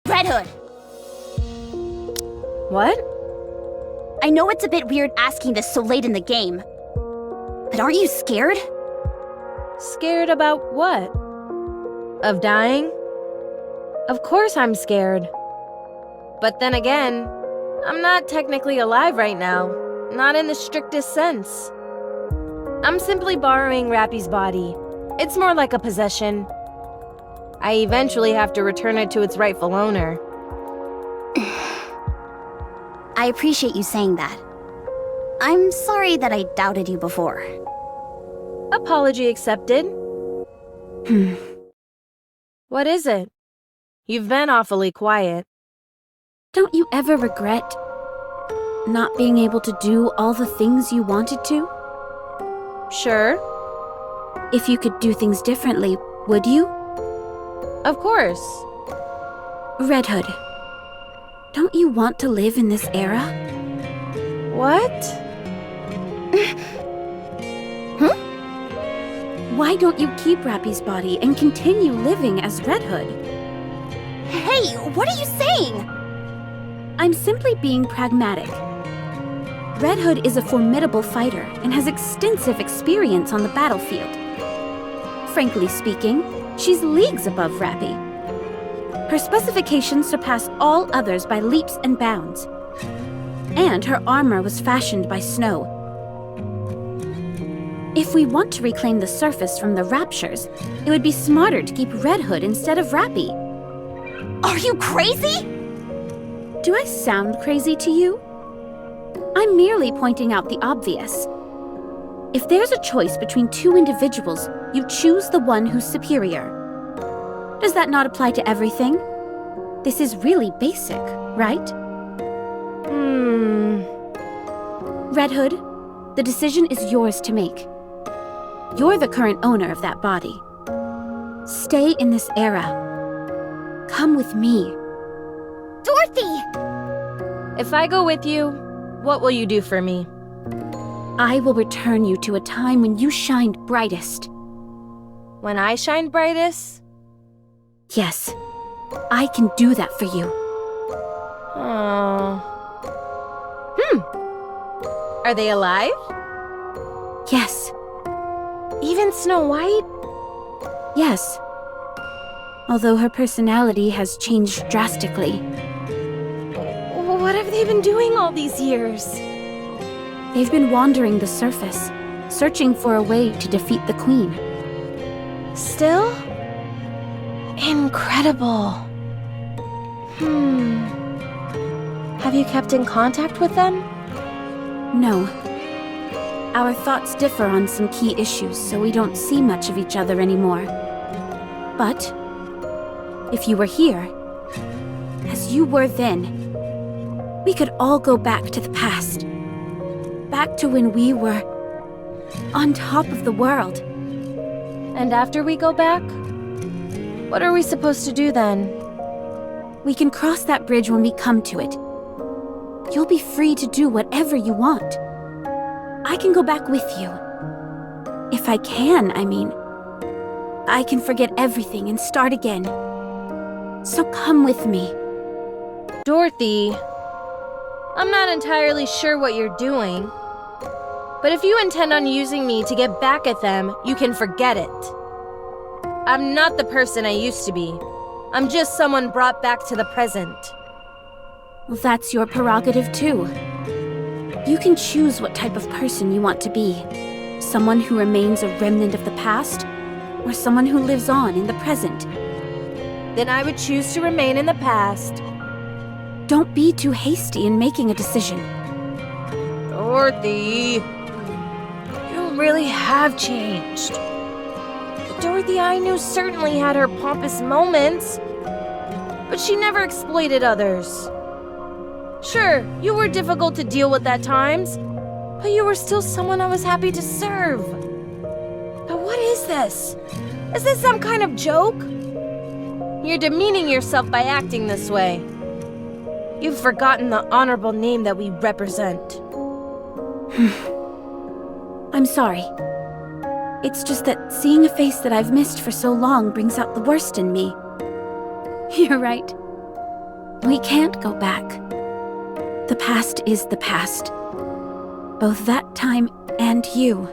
Red Hood! What? I know it's a bit weird asking this so late in the game, but aren't you scared? Scared about what? Of dying? Of course I'm scared. But then again, I'm not technically alive right now. Not in the strictest sense. I'm simply borrowing Rappy's body. It's more like a possession. I eventually have to return it to its rightful owner. I appreciate you saying that. I'm sorry that I doubted you before. Apology accepted. What is it? You've been awfully quiet. Don't you ever regret not being able to do all the things you wanted to? Sure. If you could do things differently, would you? Of course. Red Hood, don't you want to live in this era? What? Huh? Why don't you keep Rappy's body and continue living as Red Hood? Hey, what are you saying? I'm simply being pragmatic. Red Hood is a formidable fighter and has extensive experience on the battlefield. Frankly speaking, she's leagues above Rappy. Her specifications surpass all others by leaps and bounds. And her armor was fashioned by snow. If we want to reclaim the surface from the Raptures, it would be smarter to keep Red Hood instead of Rappy. Are you crazy? Do I sound crazy to you? I'm merely pointing out the obvious. If there's a choice between two individuals, you choose the one who's superior. Does that not apply to everything? This is really basic, right? Red Hood, the decision is yours to make. You're the current owner of that body. Stay in this era. Come with me. Dorothy! If I go with you, what will you do for me? I will return you to a time when you shined brightest. When I shine brightest? Yes, I can do that for you. Oh. Are they alive? Yes, Even Snow White? yes. Although her personality has changed drastically. What have they been doing all these years? They've been wandering the surface, searching for a way to defeat the Queen. Still? Incredible. Have you kept in contact with them? No. Our thoughts differ on some key issues, so we don't see much of each other anymore. But, if you were here, as you were then, we could all go back to the past. Back to when we were on top of the world. And after we go back? What are we supposed to do then? We can cross that bridge when we come to it. You'll be free to do whatever you want. I can go back with you. If I can, I mean. I can forget everything and start again. So come with me. Dorothy, I'm not entirely sure what you're doing. But if you intend on using me to get back at them, you can forget it. I'm not the person I used to be. I'm just someone brought back to the present. Well, that's your prerogative too. You can choose what type of person you want to be. Someone who remains a remnant of the past, or someone who lives on in the present. Then I would choose to remain in the past. Don't be too hasty in making a decision. Dorothy, you really have changed. The Dorothy I knew certainly had her pompous moments, but she never exploited others. Sure, you were difficult to deal with at times, but you were still someone I was happy to serve. But what is this? Is this some kind of joke? You're demeaning yourself by acting this way. You've forgotten the honorable name that we represent. I'm sorry. It's just that seeing a face that I've missed for so long brings out the worst in me. You're right. We can't go back. The past is the past. Both that time and you.